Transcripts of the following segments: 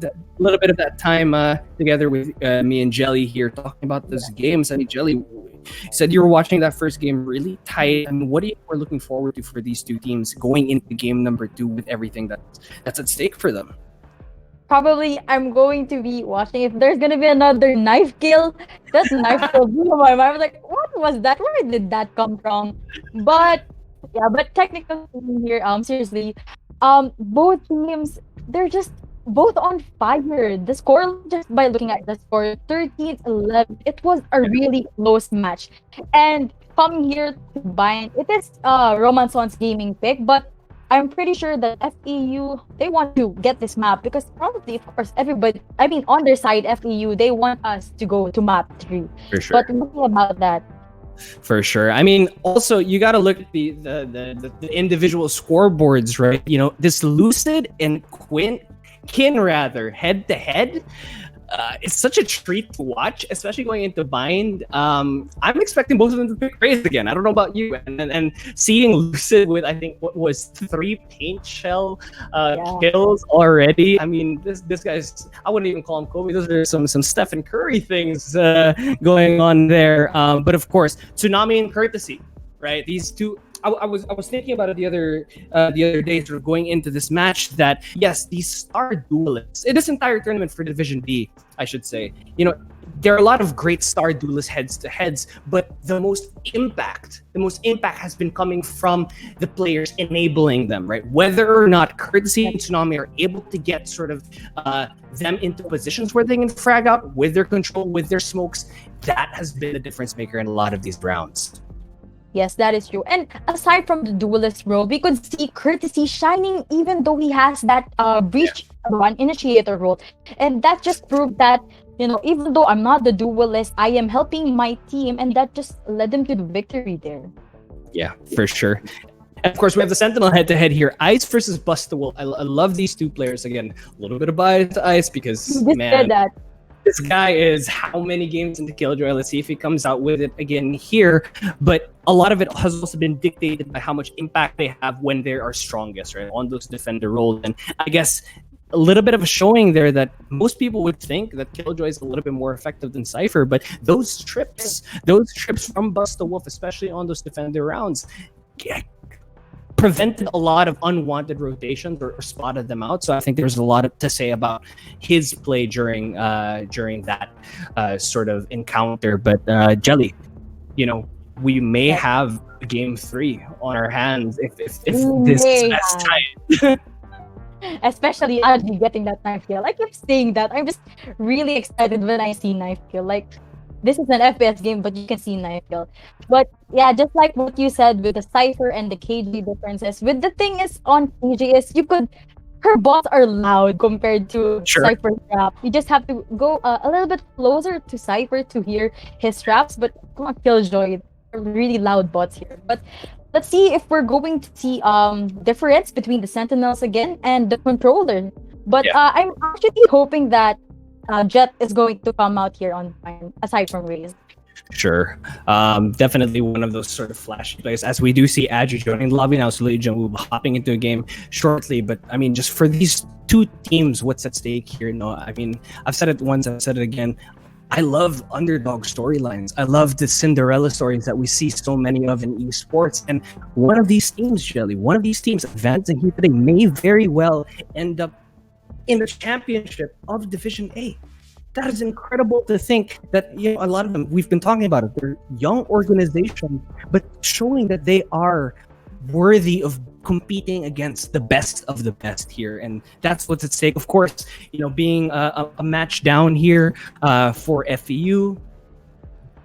a little bit of that time together with me and Jelly here talking about those games. I mean, Jelly, you said you were watching that first game really tight. I mean, what are you were looking forward to for these two teams going into game number 2 with everything that's at stake for them? Probably I'm going to be watching if there's gonna be another knife kill. That knife kill blew my mind. I was like, what was that? Where did that come from? But yeah, but technically here, seriously, both teams they're just both on fire. The score, just by looking at the score, 13-11. It was a really close match. And coming here to bind, it is Roman Son's gaming pick, but I'm pretty sure that FEU they want to get this map because probably of course everybody I mean on their side FEU they want us to go to map 3. For sure. But nothing about that. For sure. I mean, also you got to look at the individual scoreboards, right? You know, this Lucid and Kin rather head to head. It's such a treat to watch, especially going into Bind. I'm expecting both of them to pick Raze again. I don't know about you, and seeing Lucid with I think what was 3 paint shell kills already. I mean, this guy's I wouldn't even call him Kobe. Those are some Stephen Curry things going on there. But of course, Tsunami and Courtesy, right? These two. I was thinking about it the other day, sort of going into this match. That yes, these star duelists. In this entire tournament for Division B, I should say, you know, there are a lot of great star duelists heads to heads, but the most impact has been coming from the players enabling them, right? Whether or not Courtesy and Tsunami are able to get sort of them into positions where they can frag out with their control, with their smokes, that has been the difference maker in a lot of these rounds. Yes, that is true. And aside from the duelist role, we could see Courtesy shining even though he has that breach run initiator role. And that just proved that, you know, even though I'm not the duelist, I am helping my team, and that just led them to the victory there. Yeah, for sure. And of course, we have the Sentinel head-to-head here. Ice versus Bust the Wolf. I love these two players. Again, a little bit of bias to Ice because, man, this guy is how many games into Killjoy? Let's see if he comes out with it again here. But a lot of it has also been dictated by how much impact they have when they are strongest, right? On those defender roles. And I guess a little bit of a showing there that most people would think that Killjoy is a little bit more effective than Cypher. But those trips from Bust the Wolf, especially on those defender rounds, prevented a lot of unwanted rotations or spotted them out. So I think there's a lot to say about his play during that sort of encounter. But Jelly, you know, we may have game 3 on our hands if this is as tight. Especially Adji getting that knife kill. I keep saying that. I'm just really excited when I see knife kill. Like, this is an FPS game, but you can see knife kill. But yeah, just like what you said with the Cypher and the KG differences, with the thing is on KG is her bots are loud compared to Cypher's rap. You just have to go a little bit closer to Cypher to hear his raps, but come on, Killjoy, really loud bots here. But let's see if we're going to see difference between the Sentinels again and the controller. But I'm actually hoping that Jet is going to come out here on time, aside from Raze. Sure. Definitely one of those sort of flashy plays, as we do see Adju joining the lobby now, so Legion will be hopping into a game shortly. But I mean, just for these two teams, what's at stake here? No, I mean, I've said it once, I've said it again. I love underdog storylines. I love the Cinderella stories that we see so many of in esports. And one of these teams, Jelly, advancing here today, may very well end up in the championship of Division A. That is incredible to think that, you know, a lot of them, we've been talking about it, they're young organizations, but showing that they are worthy of competing against the best of the best here. And that's what's at stake. Of course, you know, being a match down here for FEU,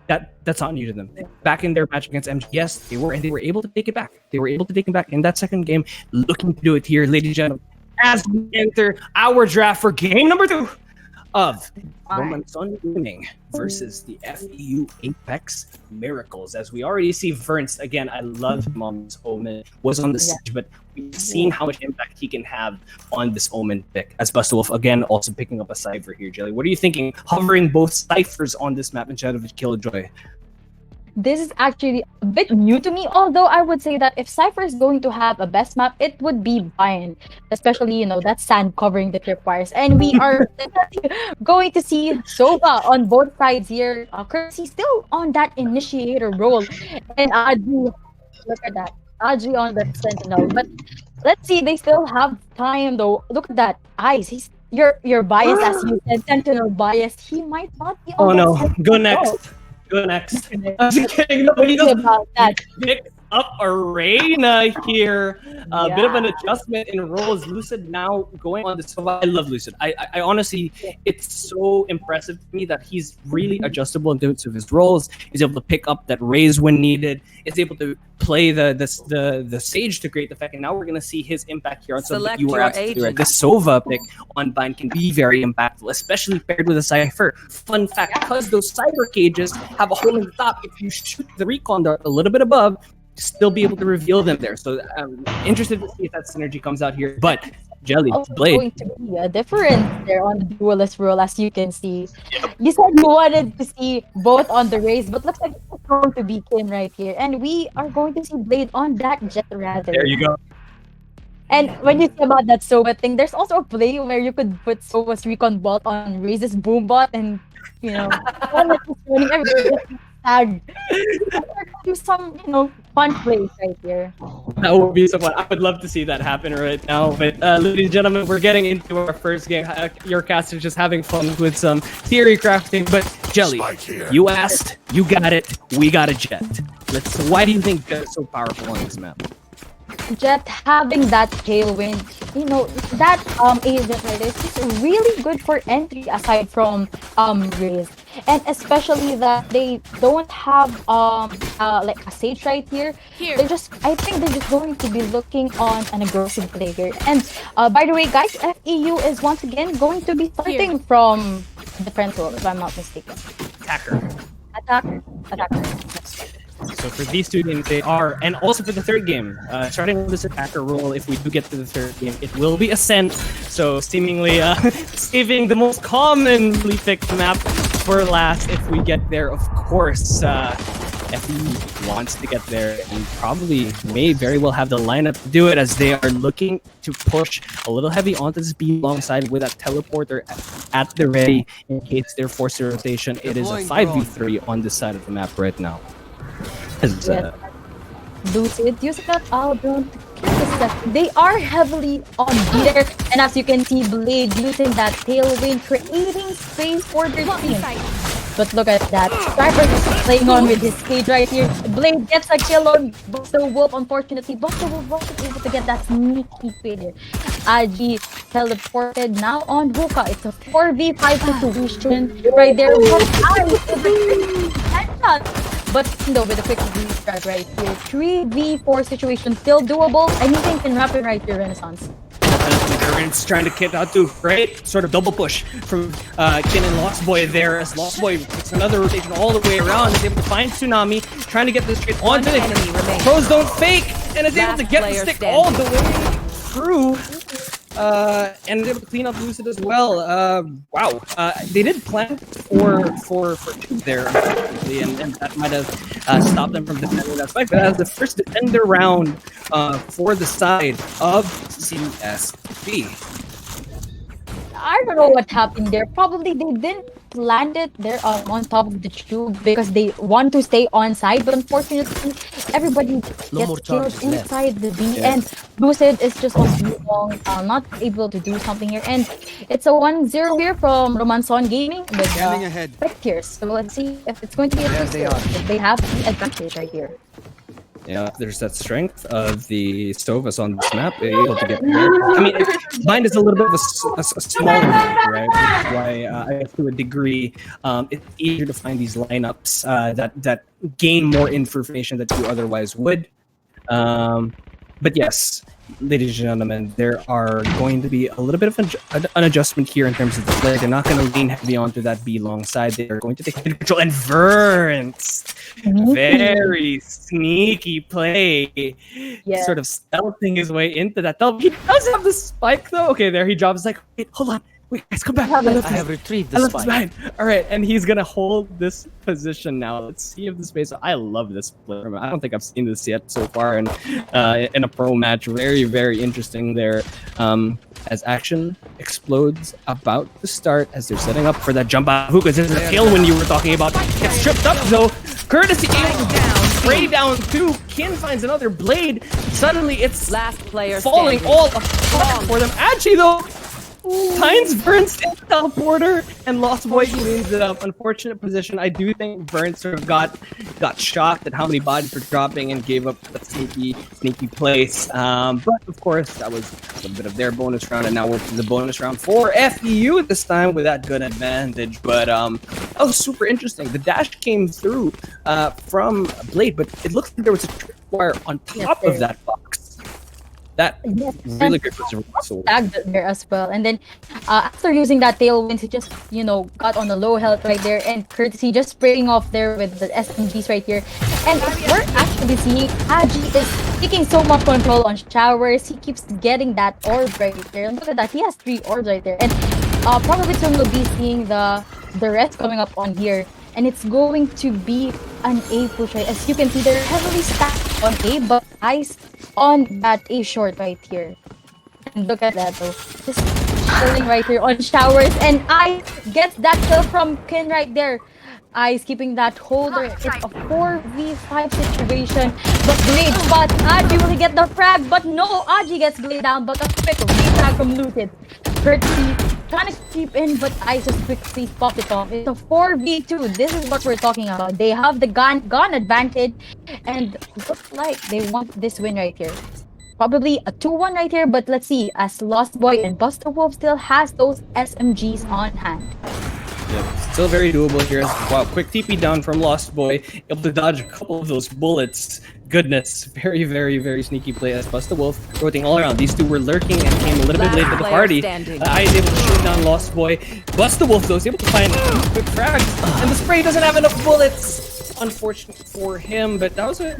that's not new to them. Back in their match against MGS, they were able to take it back. They were able to take it back in that second game, looking to do it here, ladies and gentlemen, as we enter our draft for game number 2 of Roman Sun Gaming versus the FEU Apex Miracles. As we already see Vernst, again, I love him on this Omen, was on the stage, but we've seen how much impact he can have on this Omen pick. As Bustawolf, again, also picking up a Cypher here, Jelly. What are you thinking, hovering both Cyphers on this map instead of Killjoy? This is actually a bit new to me, although I would say that if Cypher is going to have a best map, it would be Bind. Especially, that sand covering that requires. And we are definitely going to see Sova on both sides here. Courtesy still on that initiator role. And Aji, look at that. Aji on the Sentinel. But let's see, they still have time though. Look at that. Eyes. You're biased as you said, Sentinel biased. He might not be Oh on that no, go Sentinel. next. Go next. I was kidding. No, he Sorry doesn't. about that. Pick up Arena here. A bit of an Yeah. adjustment in roles. Lucid now going on the Sova. I love Lucid. I honestly, it's so impressive to me that he's really adjustable in terms of his roles. He's able to pick up that raise when needed. Is able to play the Sage to great effect. And now we're gonna see his impact here on Sova. Select You were your absolutely right. agent. The Sova pick on Bind can be very impactful, especially paired with a Cypher. Fun fact, because those Cyber cages have a hole in the top, if you shoot the recon dart a little bit above, still be able to reveal them there. So I'm interested to see if that synergy comes out here. But Jelly, Also Blade, going to be a difference there on the duelist role, as you can see. You said you wanted to see both on the race, but looks like it's going to be Kim right here. And we are going to see Blade on that jet rather. there you go. And when you say about that Sova thing, there's also a play where you could put Sova's recon bolt on Raze's boom bot and, one that is running everything just tag. Do some, fun plays right here. That would be so fun. I would love to see that happen right now. But ladies and gentlemen, we're getting into our first game. Your cast is just having fun with some theory crafting. But Jelly, you asked, you got it, we got a Jet. Why do you think Jet is so powerful on this map? Jet having that tailwind, that agent right there is just really good for entry aside from Raze. And especially that they don't have like a Sage right here. I think they're just going to be looking on an aggressive play here. And by the way, guys, FEU is once again going to be starting from defense role, if I'm not mistaken. Attacker. Attacker. So for these two games, they are, and also for the third game, starting with this attacker role, if we do get to the third game, it will be Ascent. So seemingly saving the most commonly picked map for last if we get there. Of course, FE wants to get there and probably may very well have the lineup to do it, as they are looking to push a little heavy onto this B alongside with that teleporter at the ready in case they're forced to rotation. It is a 5v3 on this side of the map right now. As, Lucid, use that Aldron. They are heavily on B there, and as you can see, Blade using that tailwind, creating space for their team. But look at that. Striper is playing on with his cage right here. Blade gets a kill on Buster Wolf, unfortunately. Buster Wolf wasn't able to get that sneaky failure. Aji teleported now on Hookah. It's a 4v5 situation right there. But no, with a quick restart right here. 3v4 situation still doable. Anything can happen right here, Renaissance. It's trying to get out to, right? Sort of double push from Kin and Lost Boy there, as Lost Boy takes another rotation all the way around, is able to find Tsunami, trying to get this straight onto the enemy remains. Pros don't fake, and is able to get the player stick standing. all the way through. And is able to clean up Lucid as well. Wow. They did plan for two there, unfortunately, and that might have stopped them from defending that spike. But as the first defender round for the side of CSB. I don't know what happened there. Probably they didn't land it there on top of the tube because they want to stay on side. But unfortunately, everybody gets killed inside the B. Yeah. And Lucid is just on too long, not able to do something here. And it's a 1-0 here from Romanson Gaming with Spectres. So let's see if it's going to be a first here. If they have the advantage right here. Yeah, there's that strength of the Stovas on this map, able to get there. I mean, Bind is a little bit of a smaller map, right? Which is why, I guess to a degree, it's easier to find these lineups that gain more information that you otherwise would. But yes, ladies and gentlemen, there are going to be a little bit of an adjustment here in terms of the play. They're not going to lean heavy onto that B long side. They are going to take control. And Verns, very sneaky play. Yeah. Sort of stealthing his way into that. He does have the spike though. Okay, there he drops. Like, wait, hold on. Wait, guys, come back. I have retrieved I the left this spike. behind. All right, and he's gonna hold this position now. Let's see if the space. I love this play. I don't think I've seen this yet so far in a pro match. Very, very interesting there. As action explodes about to start, as they're setting up for that jump out of hookahs. This is the tailwind you were talking about. Gets tripped up though. Courtesy able to spray down two. Kin finds another blade. Suddenly it's Last player falling standing. all apart for them. Actually though, Tynes burns the teleporter and Lost Boy cleans it up. Unfortunate position. I do think Burns sort of got shocked at how many bodies were dropping and gave up that sneaky place. But of course, that was a little bit of their bonus round, and now we're to the bonus round for FEU this time with that good advantage. But that was super interesting. The dash came through from Blade, but it looks like there was a tripwire on top of that box. That really good reversal. Tagged there as well. And then after using that tailwind, he just, got on a low health right there. And Courtesy just spraying off there with the SMGs right here. And if we're actually seeing, Aji is taking so much control on showers. He keeps getting that orb right there. Look at that. He has 3 orbs right there. And probably soon we'll be seeing the rest coming up on here. And it's going to be an A push, right? As you can see, they're heavily stacked on A, but Ice on that A short right here. And look at that though. Just chilling right here on showers. And Ice gets that kill from Kin right there. Ice keeping that holder. It's a 4v5 situation. But Blade spots Aji. Will he get the frag? But no, Aji gets Blade down. But a quick frag from Looted. Courtesy trying to keep in, but Ice just quickly popped it off. It's a 4v2. This is what we're talking about. They have the gun advantage, and looks like they want this win right here. Probably a 2-1 right here, but let's see, as Lost Boy and Buster Wolf still has those SMGs on hand. Yep, still very doable here. Wow, quick TP down from Lost Boy, able to dodge a couple of those bullets. Goodness, very, very, very sneaky play as Buster Wolf rotating all around. These two were lurking and came a little bit late to the party. I is able to shoot down Lost Boy. Buster Wolf though is able to find 2 quick frags, and the spray doesn't have enough bullets. Unfortunate for him, but that was a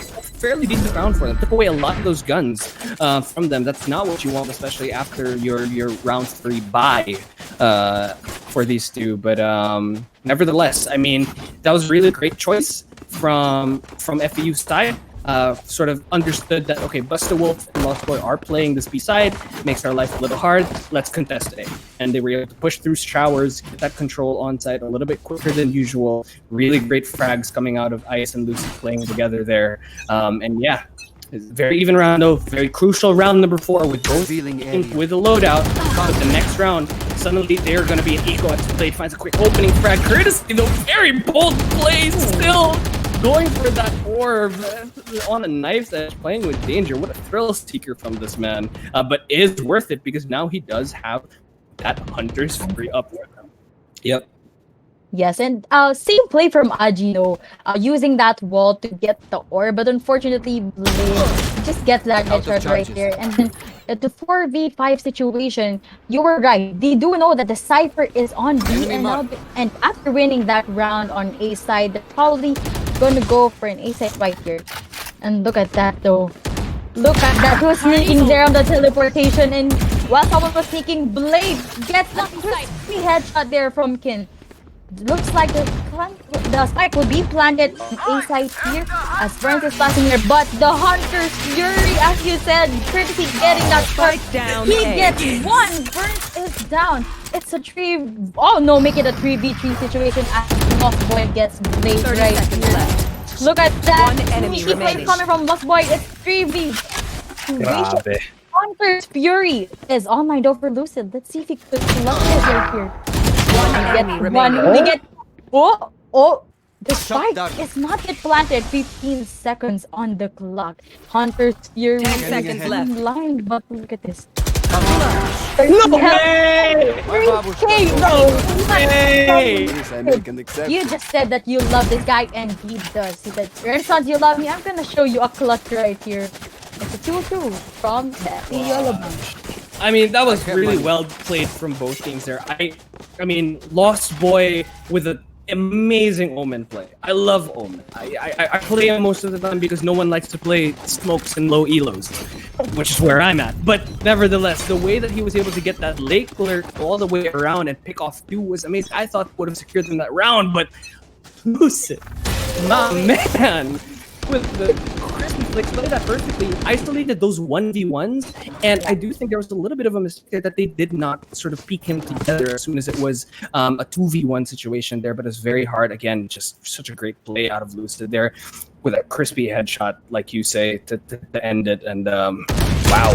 fairly decent round for them. Took away a lot of those guns from them. That's not what you want, especially after your round 3 bye for these two. But nevertheless, I mean, that was really a great choice from FEU's side. Sort of understood that, okay, Buster Wolf and Lost Boy are playing this B-side, makes our life a little hard, let's contest it. And they were able to push through showers, get that control on site a little bit quicker than usual. Really great frags coming out of Ice and Lucy playing together there. And yeah, it's a very even round though, very crucial round number 4 with both with a loadout. But the next round, suddenly they're going to be an eco as Blade finds a quick opening frag. Courtesy, though, very bold play still. Going for that orb on a knife that's playing with danger. What a thrill seeker from this man. But is worth it because now he does have that Hunter's free up with him. Yep. Yes, and same play from Aji though, using that wall to get the orb, but unfortunately Blade just gets that headshot right there. And then the 4v5 situation, you were right. They do know that the Cypher is on B, and after winning that round on A side, they're probably gonna go for an A side right here. And look at that though. Look at that, who's sneaking there on the teleportation, and while someone was sneaking, Blade gets the crispy headshot there from Kin. Looks like the spike will be planted on A side here as Burns is passing here, but the Hunter's Fury, as you said, Courtesy getting that spike. He gets 1. Burns is down. It's a 3. Oh no, make it a 3v3 situation as Lost Boy gets Blade right here. Look at that. One enemy remaining. Coming from Lost Boy. It's 3v situation. Hunter's Fury is online over Lucid. Let's see if he could select it right here. The spike is not yet planted. 15 seconds on the clock. Hunter's Fury 10 seconds left. Line, but look at this. No way! 3K, bro! Hey! You just said that you love this guy, and he does. He said, Renaissance, you love me. I'm gonna show you a clutch right here. It's a 2-2 from the Yellow Bunch. I mean, that was really well played from both teams there. I mean, Lost Boy with an amazing Omen play. I love Omen. I play him most of the time because no one likes to play smokes and low elos, which is where I'm at. But nevertheless, the way that he was able to get that late alert all the way around and pick off 2 was amazing. I thought would have secured them that round, but Lucid, my man, with the crispy flicks, played that perfectly, isolated those 1v1s, and I do think there was a little bit of a mistake that they did not sort of peek him together as soon as it was a 2v1 situation there, but it's very hard. Again, just such a great play out of Lucid there with a crispy headshot, like you say, to end it, and wow.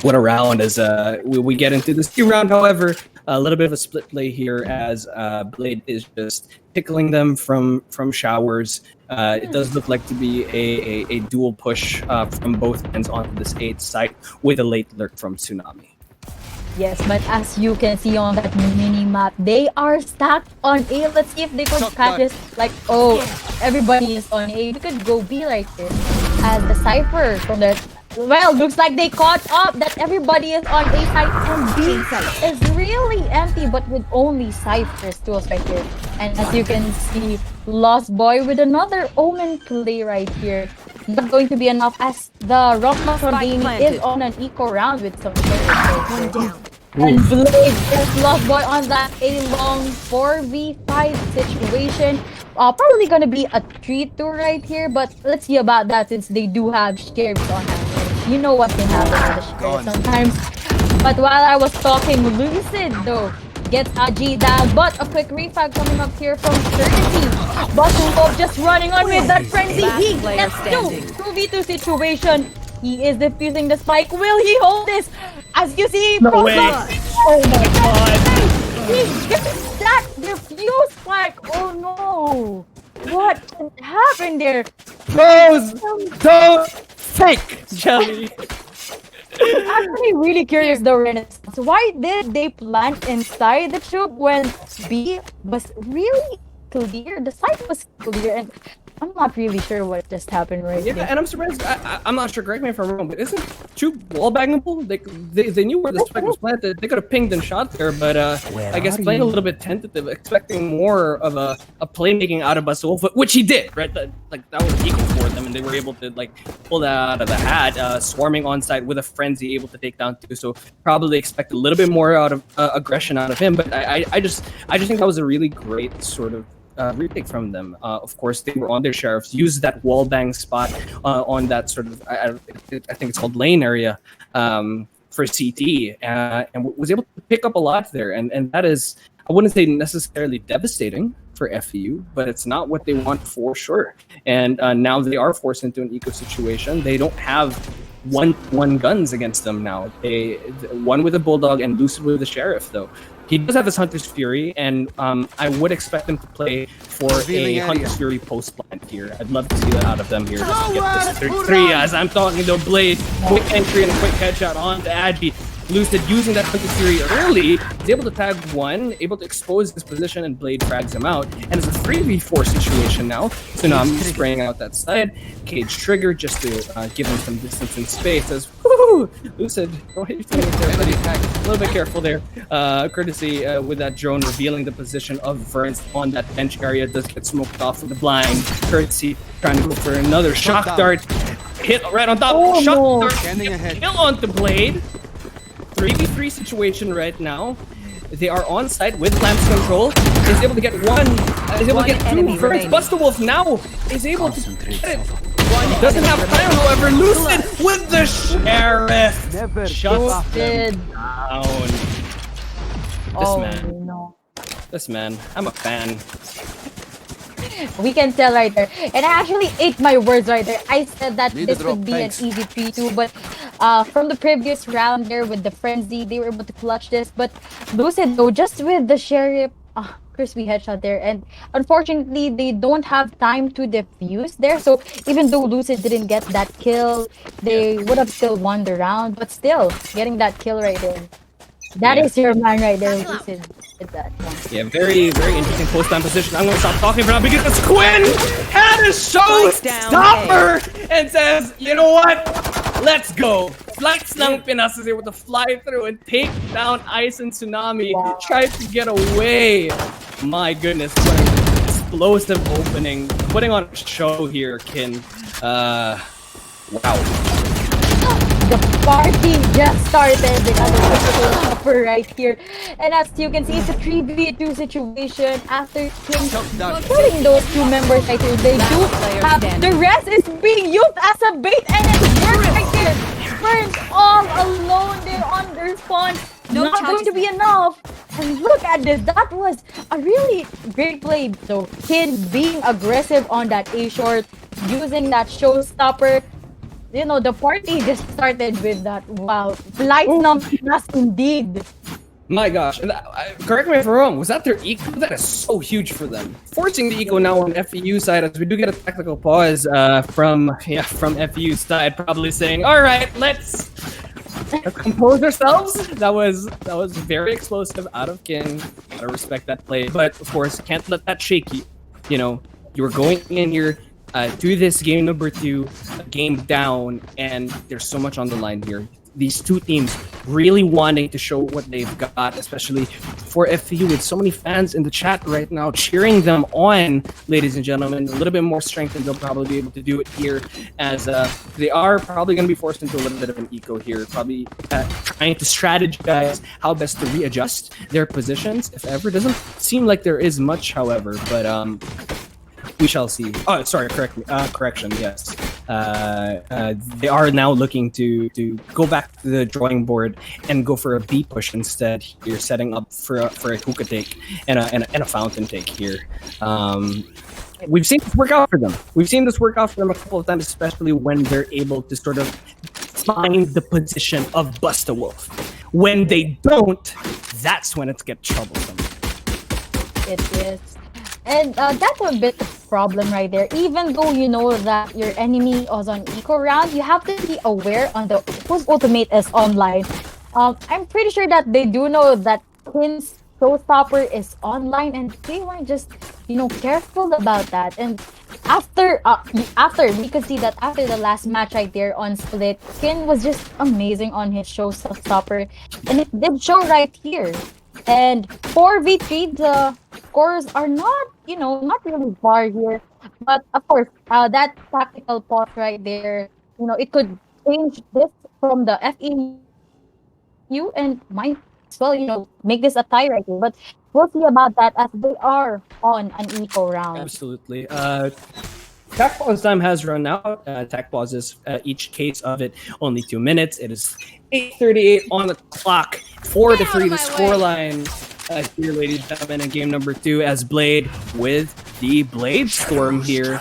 What a round as we get into this 2 round. However, a little bit of a split play here as Blade is just tickling them from showers. It does look like to be a dual push from both ends onto this 8th site with a late alert from Tsunami. Yes, but as you can see on that mini map, they are stacked on A. Let's see if they could catch this. Like, oh, everybody is on A. We could go B right there. As the Cypher from the... Well, looks like they caught up that everybody is on A side and B side is really empty, but with only Cypher's tools right here. And as you can see, Lost Boy with another Omen play right here. Not going to be enough as the Rockman from Gaming is on an eco round with some players. Down. And Blade is Lost Boy on that a long 4v5 situation. Probably gonna be a 3-2 right here, but let's see about that since they do have sheriffs on hand. You know what can happen with the sheriff sometimes. But while I was talking, Lucid though gets a G down, but a quick refive coming up here from 30. But just running on with that frenzy. He gets 2v2 situation. He is defusing the spike. Will he hold this? As you see, no way. Oh my god. He gets that defuse spike. Oh no. What happened there? Those fake jelly. I'm actually really curious though, Renaissance. Why did they plant inside the tube when B was really clear? The site was clear, and I'm not really sure what just happened right Yeah, there. and I'm surprised. I'm not sure. Correct me if I'm wrong, but isn't Tube wallbangable? They knew where the spike was planted. They could have pinged and shot there, but I guess playing a little bit tentative, expecting more of a playmaking out of Basolf, which he did. Right, that was equal for them, and they were able to pull that out of the hat. Swarming on site with a frenzy, able to take down 2. So probably expect a little bit more out of aggression out of him. But I just think that was a really great sort of retake from them. Of course, they were on their sheriffs, used that wall bang spot on that sort of, I think it's called lane area for CT, and was able to pick up a lot there. And that is, I wouldn't say necessarily devastating for FEU, but it's not what they want for sure. And now they are forced into an eco situation. They don't have one guns against them now. One with a bulldog and Lucid with the sheriff though. He does have his Hunter's Fury, and I would expect him to play for a Hunter's Fury post plant here. I'd love to see that out of them here. Just to get this 3 as I'm talking to Blade. Quick entry and a quick headshot on to Agi. Lucid using that Hunter's Fury early is able to tag 1, able to expose his position, and Blade frags him out. And it's a 3v4 situation now. Tsunami spraying out that side. Cage trigger just to give him some distance and space. As whoo, Lucid, don't hit your teammates there, buddy. A little bit careful there. Courtesy with that drone revealing the position of Verns on that bench area. Does get smoked off with the blind. Courtesy trying to go for another shock dart. Hit right on top. Shock dart. Kill onto Blade. 3v3 situation right now. They are on site with Lamps control. Is able to get 1. Is able to get 2. First, Buster Wolf now is able to get it. Doesn't have time, however. Lucid with the sheriff. Shuts them down. This man. I'm a fan. We can tell right there. And I actually ate my words right there. I said that this would be an easy 3-2, but from the previous round there with the frenzy, they were able to clutch this. But Lucid though, just with the sheriff, crispy headshot there, and unfortunately they don't have time to defuse there. So even though Lucid didn't get that kill, they would have still won the round. But still, getting that kill right there. That is your man right there, Lucid. That one. Yeah, very, very interesting post-time position. I'm going to stop talking for now because Quinn had a showstopper and says, you know what? Let's go. Flex ng Pinas is able to fly through and take down Ice and Tsunami. Tried to get away. My goodness, what an explosive opening. Putting on a show here, Kin. Wow. The party just started because of the triple upper right here. And as you can see, it's a 3v2 situation after killing those two members right here. They do have the rest is being used as a bait and it's Burn right here. Burn's all alone there on their spawn. Not going to be enough. And look at this. That was a really great play. So Kid being aggressive on that A short, using that showstopper. You know, the party just started with that. Wow. Lights numbness indeed. My gosh. And correct me if I'm wrong. Was that their eco? That is so huge for them. Forcing the eco now on FEU side as we do get a technical pause from FEU side, probably saying, all right, let's compose ourselves. That was very explosive out of Kin. Gotta respect that play. But of course, can't let that shake you. You know, you were going in here do this game number 2, game down, and there's so much on the line here. These two teams really wanting to show what they've got, especially for FEU with so many fans in the chat right now cheering them on, ladies and gentlemen. A little bit more strength and they'll probably be able to do it here as they are probably going to be forced into a little bit of an eco here, probably trying to strategize how best to readjust their positions, if ever. Doesn't seem like there is much, however, but we shall see. Oh, sorry, correction, yes. They are now looking to go back to the drawing board and go for a B push instead. You're setting up for a hookah take and a fountain take here. We've seen this work out for them. We've seen this work out for them a couple of times, especially when they're able to sort of find the position of Bust a Wolf. When they don't, that's when it gets troublesome. It is. And that's a bit of problem right there. Even though you know that your enemy is on eco round, you have to be aware on the whose ultimate is online. I'm pretty sure that they do know that Kin's showstopper is online, and they weren't just careful about that. And after we could see that after the last match right there on Split, Kin was just amazing on his showstopper, and it did show right here. And 4v3, the scores are not really far here. But of course, that tactical pause right there, it could change this from the FEU and might as well, make this a tie right here. But we'll see about that as they are on an eco round. Absolutely. Tech pause time has run out. Tech pauses, each case of it, only 2 minutes. It is 8:38 on the clock. 4-3 the scoreline here, ladies and gentlemen, in game number 2 as Blade with the Blade Storm here,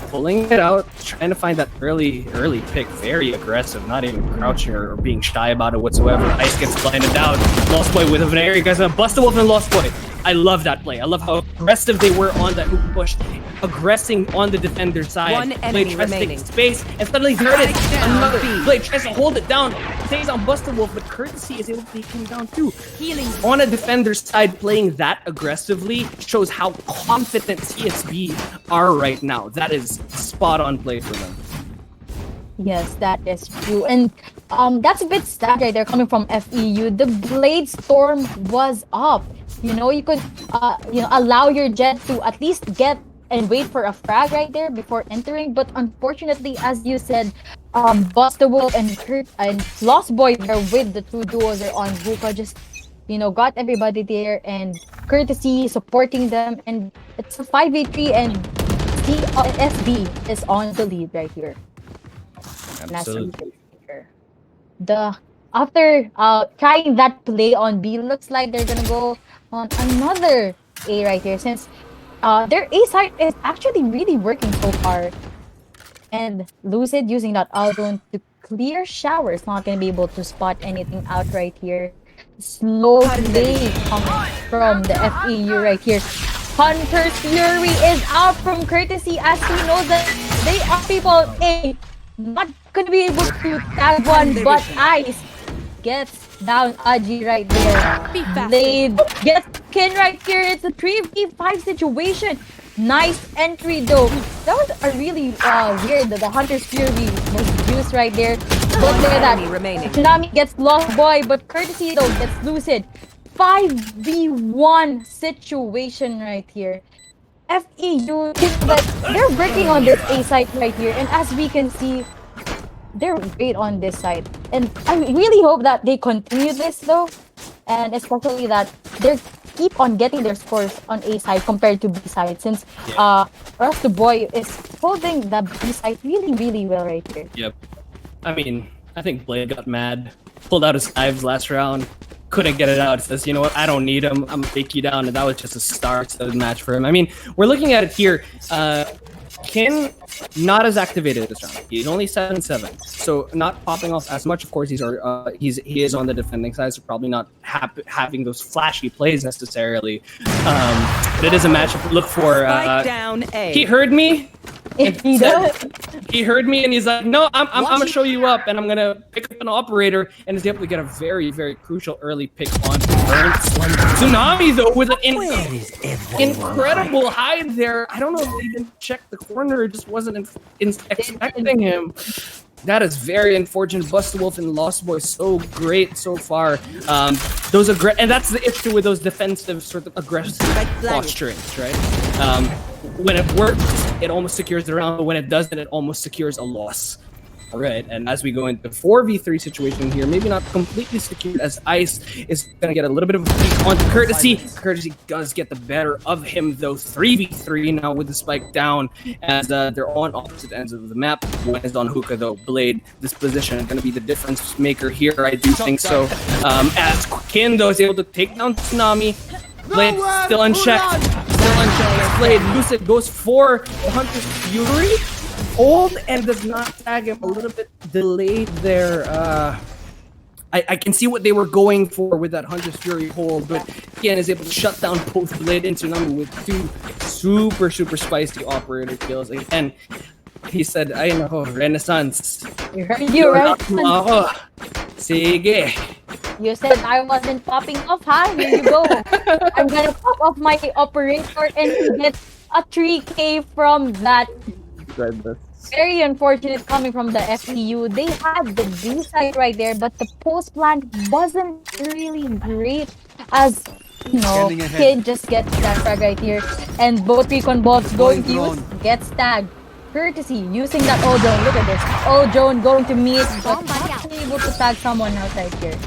pulling it out, trying to find that early pick. Very aggressive, not even crouching or being shy about it whatsoever. Ice gets blinded down. Lost Boy with a Veneri. You guys have Bust a Wolf and Lost Boy. I love that play. I love how aggressive they were on that hook push, aggressing on the defender side. One enemy Blade tries to remaining. take space and suddenly thirded. Another Blade tries to hold it down. Stays on Bust a Wolf, but Courtesy is able to take him down too. Healing. On a defender's side, playing that aggressively shows how confident CSB are right now. That is spot on play for them. Yes, that is true. And that's a bit sad right there coming from FEU. The Blade Storm was up. You could allow your jet to at least get and wait for a frag right there before entering. But unfortunately, as you said, Bust the Wolf and Kurt and Lost Boy there with the two duos are on Hookah just got everybody there, and Courtesy supporting them, and it's a 5v3 and CSB is on the lead right here. Absolutely. After trying that play on B, looks like they're gonna go on another A right here, since their A side is actually really working so far. And Lucid using that Aldon to clear showers, not gonna be able to spot anything out right here. Slow play coming from the FEU right here. Hunter's Fury is out from Courtesy as he knows that they are people A. Not gonna be able to tag one, but Ice gets down Aji right there. Blade gets Kin right here. It's a 3v5 situation. Nice entry though. That was a really weird. The Hunter's Fury was used right there. But there that Enemy remaining. Tsunami gets Lost Boy, but Courtesy though gets Lucid. 5v1 situation right here. FEU, but they're working on this A site right here, and as we can see, they're great on this side. And I really hope that they continue this though, and especially that they keep on getting their scores on A side compared to B side, since Rust the Boy is holding the B side really well right here. Yep. I mean, I think Blade got mad, pulled out his knives last round, couldn't get it out. Says, you know what, I don't need him. I'm gonna take you down. And that was just a star-studded match for him. I mean, we're looking at it here. Kin not as activated this round. He's only 7-7, so not popping off as much. Of course, he is on the defending side, so probably not having those flashy plays necessarily. But it is a matchup to look for. Spike down A. He heard me. He does. He heard me and he's like, no, I'm gonna show you up and I'm gonna pick up an operator, and is able to get a very crucial early pick on Tsunami though with an incredible hide there. I don't know if they didn't check the corner, or just wasn't expecting him. That is very unfortunate. Busta Wolf and Lost Boy so great so far. Those are great, and that's the issue with those defensive sort of aggressive posturings, right? When it works, it almost secures the round, but when it doesn't, it almost secures a loss. All right, and as we go into 4v3 situation here, maybe not completely secured, as Ice is going to get a little bit of a peek onto Courtesy. Courtesy does get the better of him, though. 3v3 now with the spike down, as they're on opposite ends of the map. One is on Hookah, though. Blade, this position is going to be the difference maker here, I do think so. As Kin, though, is able to take down Tsunami. Blade still unchecked. Blade, Lucid goes for the Hunter's Fury. Old and does not tag him. A little bit delayed there. I can see what they were going for with that Hunter's Fury hold, but Kian is able to shut down both Blade and Tsunami with two super spicy operator kills. And he said, I know, Renaissance. You heard you, right? Sige. You said I wasn't popping off, huh? Here you go. I'm gonna pop off my operator and he gets a 3K from that. Very unfortunate coming from the FEU. They had the B side right there, but the post plant wasn't really great, as you know, Kid just gets that frag right here, and both recon bots going to use gets tagged. Courtesy using that O-Drone. Look at this. O-Drone going to meet, but not able to tag someone else right here.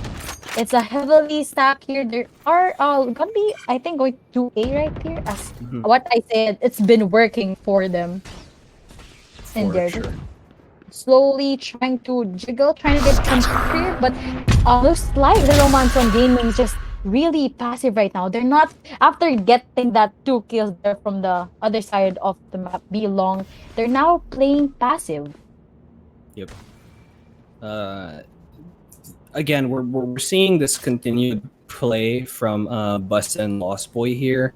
It's a heavily stacked here. There are gonna be, I think, going to A right here. As what I said, it's been working for them. And they're slowly trying to jiggle, trying to get some clear, but looks like the Romance on Gaming is just really passive right now. They're not, after getting that 2 kills there from the other side of the map, be long, they're now playing passive. Yep. Again, we're seeing this continued play from Bust and Lost Boy here.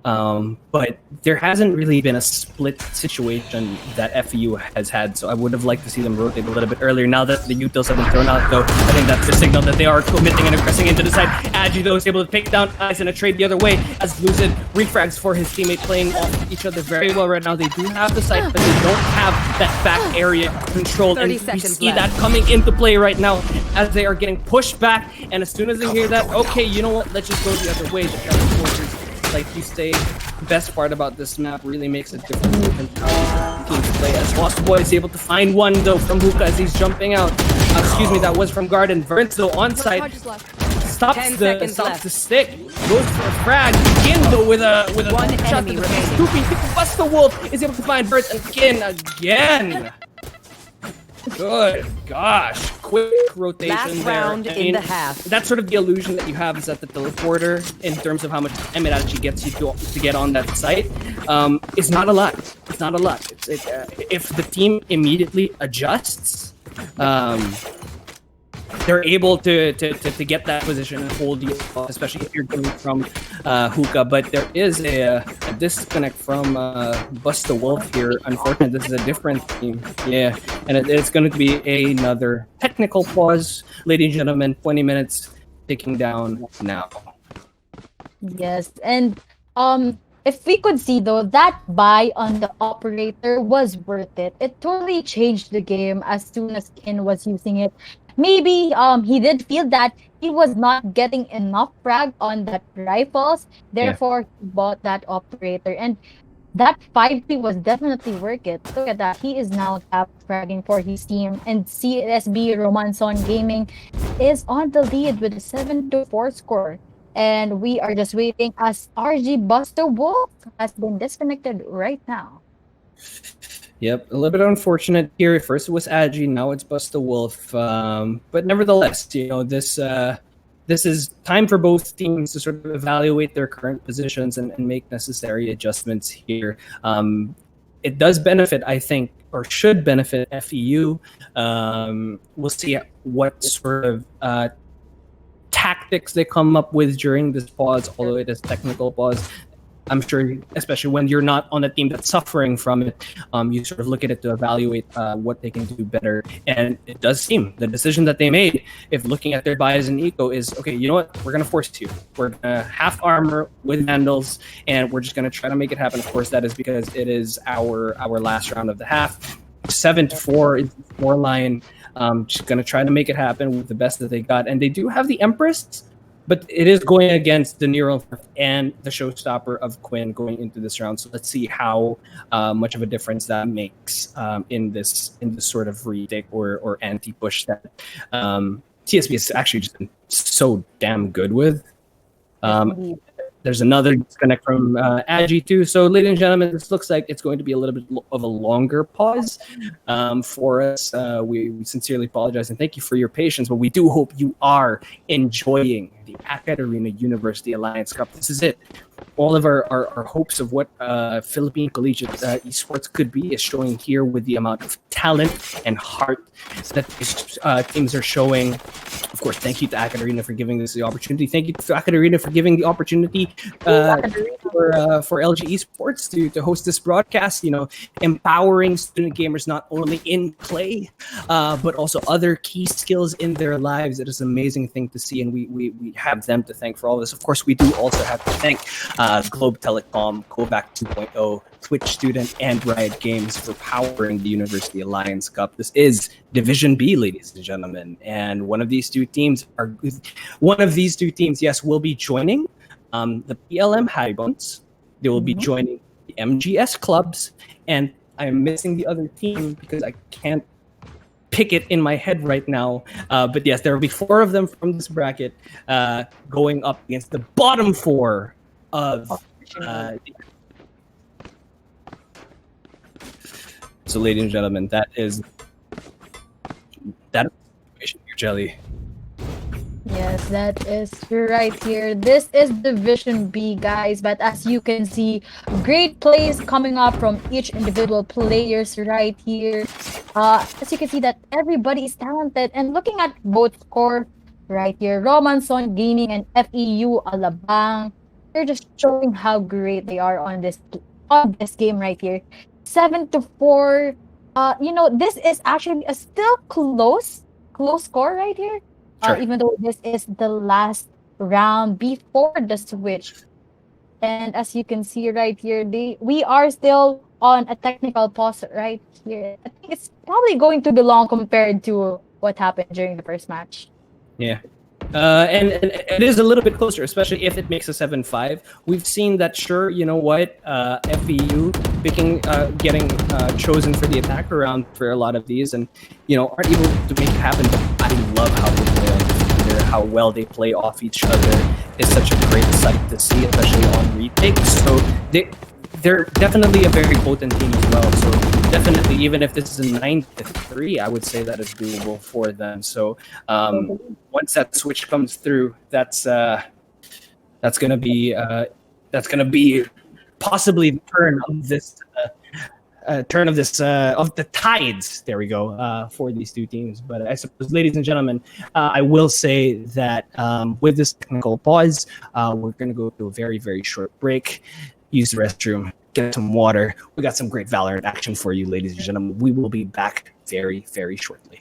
But there hasn't really been a split situation that FEU has had, so I would have liked to see them rotate a little bit earlier. Now that the utils have been thrown out, though, I think that's the signal that they are committing and aggressing into the side. Agi, though, is able to pick down Ice in a trade the other way, as Lucid refrags for his teammate, playing off each other very well right now. They do have the site, but they don't have that back area controlled, and we see that coming into play right now as they are getting pushed back, and as soon as they hear that, okay, you know what, let's just go the other way. The teleporters, like you say, the best part about this map really makes a difference in how teams play. As Lost Boy is able to find one, though, from Hookah as he's jumping out. Excuse me, that was from Garden. Verns, though, on site. Stops the stick. Goes for a frag. Kin, though, with a one shot enemy to the remaining. Scoopy. Busta Wolf is able to find Verns, and Kin again. Good gosh, quick rotation Last there. round in the half. That's sort of the illusion that you have, is that the teleporter, in terms of how much time it actually gets you to get on that site, is not a lot. It's not a lot. If the team immediately adjusts, they're able to get that position and hold you, especially if you're coming from Hookah. But there is a disconnect from Busta Wolf here. Unfortunately, this is a different team. Yeah, and it's going to be another technical pause. Ladies and gentlemen, 20 minutes ticking down now. Yes, and if we could see though, that buy on the operator was worth it. It totally changed the game as soon as Kin was using it. Maybe he did feel that he was not getting enough frag on that rifles, Yeah. therefore he bought that operator. And that 5-3 was definitely worth it. Look at that. He is now top fragging for his team. And CSB Romanson Gaming is on the lead with a 7-4 score. And we are just waiting as RG Buster Wolf has been disconnected right now. Yep, a little bit unfortunate here. First it was Agi, now it's Busta Wolf. But nevertheless, this is time for both teams to sort of evaluate their current positions and make necessary adjustments here. It does benefit, I think, or should benefit FEU. We'll see what sort of tactics they come up with during this pause, although it is technical pause. I'm sure, especially when you're not on a team that's suffering from it, you sort of look at it to evaluate what they can do better. And it does seem the decision that they made, if looking at their buys and eco, is okay. You know what? We're gonna force you. We're gonna half armor with vandals, and we're just gonna try to make it happen. Of course, that is because it is our last round of the half. 7-4 is the score line. Just gonna try to make it happen with the best that they got, and they do have the Empress. But it is going against the Neural and the showstopper of Quinn going into this round. So let's see how much of a difference that makes in this sort of retake or anti push that TSB has actually just been so damn good with. Indeed. There's another disconnect from Agi too. So, ladies and gentlemen, this looks like it's going to be a little bit of a longer pause for us. We sincerely apologize and thank you for your patience, but we do hope you are enjoying the AcadArena University Alliance Cup. This is it. All of our hopes of what Philippine collegiate esports could be is showing here with the amount of talent and heart that these teams are showing. Of course, thank you to AcadArena for giving us the opportunity. Thank you to AcadArena for giving the opportunity for LG Esports to host this broadcast. You know, empowering student gamers not only in play, but also other key skills in their lives. It is an amazing thing to see, and we have them to thank for all this. Of course, we do also have to thank Globe Telecom, Kovac 2.0, Twitch Student, and Riot Games for powering the University Alliance Cup. This is Division B, ladies and gentlemen, and one of these two teams, yes, will be joining the PLM Haribons. They will be joining the MGS clubs, and I'm missing the other team because I can't pick it in my head right now. But yes, there will be 4 of them from this bracket going up against the bottom 4 of. So, ladies and gentlemen, that is the situation here, Jelly. Yes, that is right here. This is Division B, guys. But as you can see, great plays coming up from each individual players right here. As you can see that everybody is talented. And looking at both score right here, Romanson Gaming and FEU Alabang, they're just showing how great they are on this game right here. 7-4. This is actually a still close score right here. Sure. Even though this is the last round before the switch. And as you can see right here, we are still on a technical pause right here. I think it's probably going to be long compared to what happened during the first match. Yeah. And it is a little bit closer, especially if it makes a 7-5. We've seen that, sure, you know what, FEU getting chosen for the attacker round for a lot of these, and aren't able to make it happen. But I love how they play on defender, how well they play off each other. It's such a great sight to see, especially on retakes. So they're definitely a very potent team as well. So definitely, even if this is a 9-3, I would say that is doable for them. So once that switch comes through, that's gonna be possibly the turn of this of the tides. There we go for these two teams. But I suppose, ladies and gentlemen, I will say that with this technical pause, we're gonna go to a very, very short break. Use the restroom, get some water. We got some great Valorant action for you, ladies and gentlemen. We will be back very, very shortly.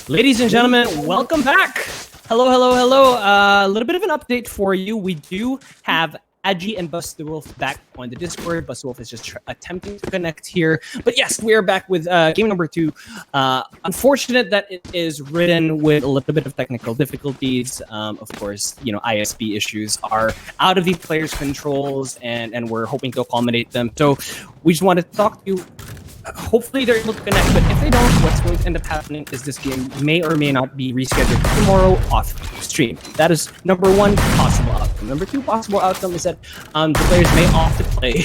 Ladies and gentlemen, welcome back. Hello, hello, hello. A little bit of an update for you. We do have Agi and Bust the Wolf back on the Discord. Bust the Wolf is just attempting to connect here. But yes, we are back with game number 2. Unfortunate that it is ridden with a little bit of technical difficulties. Of course, ISP issues are out of the players' controls, and we're hoping to accommodate them. So we just want to talk to you. Hopefully they're able to connect, but if they don't, what's going to end up happening is this game may or may not be rescheduled tomorrow off stream. That is number 1 possible outcome. Number 2 possible outcome is that the players may opt to play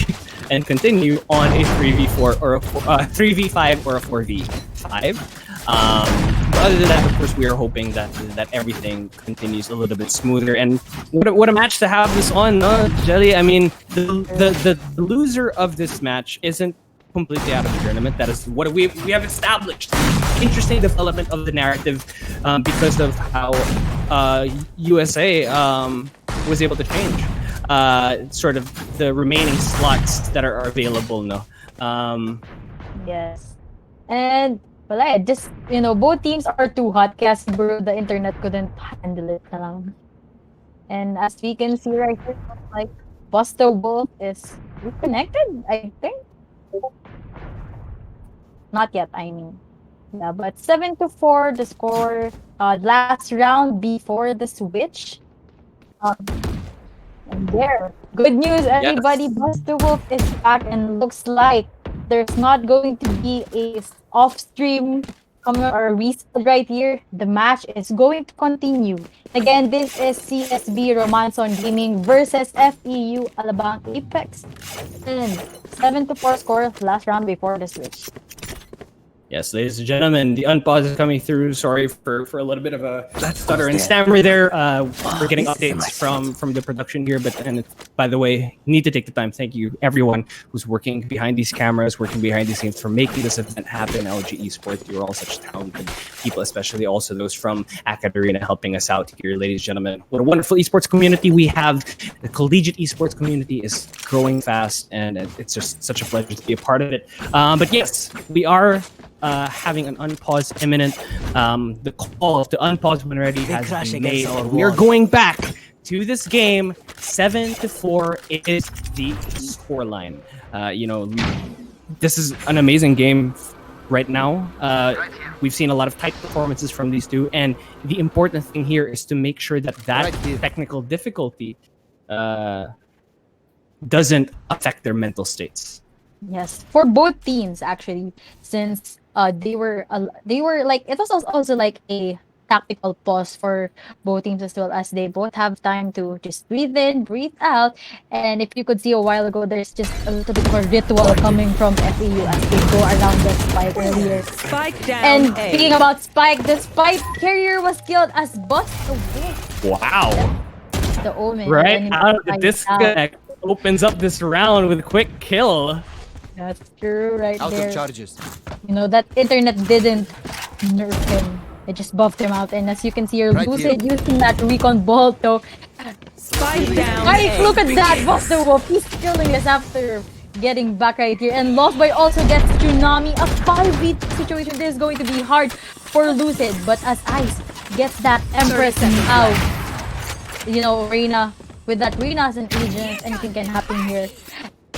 and continue on a 3v4 or a 3v5 or a 4v5. But other than that, of course, we are hoping that everything continues a little bit smoother. And what a match to have this on, Jelly. I mean, the loser of this match isn't completely out of the tournament. That is what we have established. Interesting development of the narrative because of how USA was able to change sort of the remaining slots that are available now. Yes. And well, I just, both teams are too hot kasi bro, the internet couldn't handle it na lang. And as we can see right here, like, Buster Wolf is reconnected, I think. Not yet, I mean. Yeah, but 7-4 the score. Last round before the switch. And there. Good news, everybody. Yes. Buster Wolf is back and looks like there's not going to be a off-stream or reset right here. The match is going to continue. Again, this is CSB Romance on Gaming versus FEU Alabang Apex. And 7-4 score last round before the switch. Yes, ladies and gentlemen, the unpause is coming through. Sorry for a little bit of a stutter and stammer there. We're getting updates from the production here, and by the way, need to take the time. Thank you, everyone who's working behind these cameras, working behind these scenes for making this event happen. LG Esports, you're all such talented people, especially also those from AcadArena helping us out here, ladies and gentlemen. What a wonderful esports community we have. The collegiate esports community is growing fast, and it's just such a pleasure to be a part of it. But yes, we are having an unpause imminent. The call to unpause when ready has been made. We are going back to this game. 7-4 is the scoreline. This is an amazing game right now. We've seen a lot of tight performances from these two, and the important thing here is to make sure that technical difficulty doesn't affect their mental states. Yes, for both teams actually, since they were like, it was also like a tactical pause for both teams, as well as they both have time to just breathe in, breathe out. And if you could see a while ago, there's just a little bit more ritual coming from FEU as they go around the spike earlier. Spike down. And speaking about spike, the spike carrier was killed as Bust the Wolf. Wow. The Omen. Right out of the disconnect opens up this round with a quick kill. That's true, right out there. Of charges. That internet didn't nerf him. It just buffed him out. And as you can see, you're Lucid using that recon bolt, though. Spike down. Look at that, Buster Wolf. He's killing us after getting back right here. And Lost Boy also gets Tsunami. A 5v situation. This is going to be hard for Lucid. But as Ice gets that Empress out, Reina, with that Reina as an agent, anything can happen here.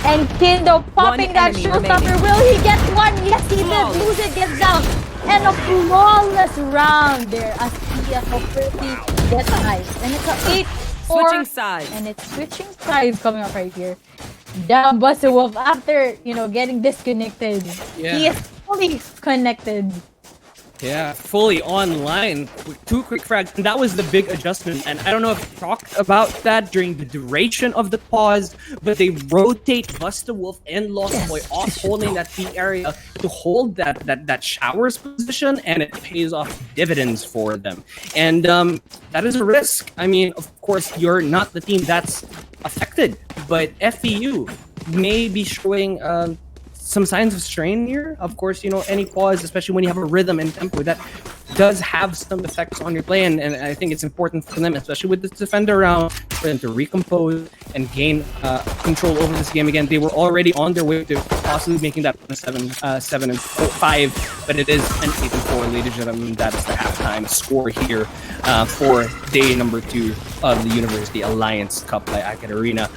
And Kindo popping that showstopper. Will he get one? Yes, he did. Lucid gets down. And a flawless round there as TFO pretty gets Ice. And it's a 8-4. Switching sides. And it's switching sides coming up right here. Down Buster Wolf after, getting disconnected. Yeah. He is fully connected. Yeah, fully online with 2 quick frags. And that was the big adjustment. And I don't know if we talked about that during the duration of the pause, but they rotate Buster Wolf and Lost Boy off holding that P area to hold that showers position, and it pays off dividends for them. And that is a risk. I mean, of course, you're not the team that's affected, but FEU may be showing some signs of strain here. Of course, any pause, especially when you have a rhythm and tempo, that does have some effects on your play, and I think it's important for them, especially with this defender round, for them to recompose and gain control over this game again. They were already on their way to possibly making that 7-5, but it is an 8-4, ladies and gentlemen. That is the halftime score here for day number 2 of the University Alliance Cup by AcadArena.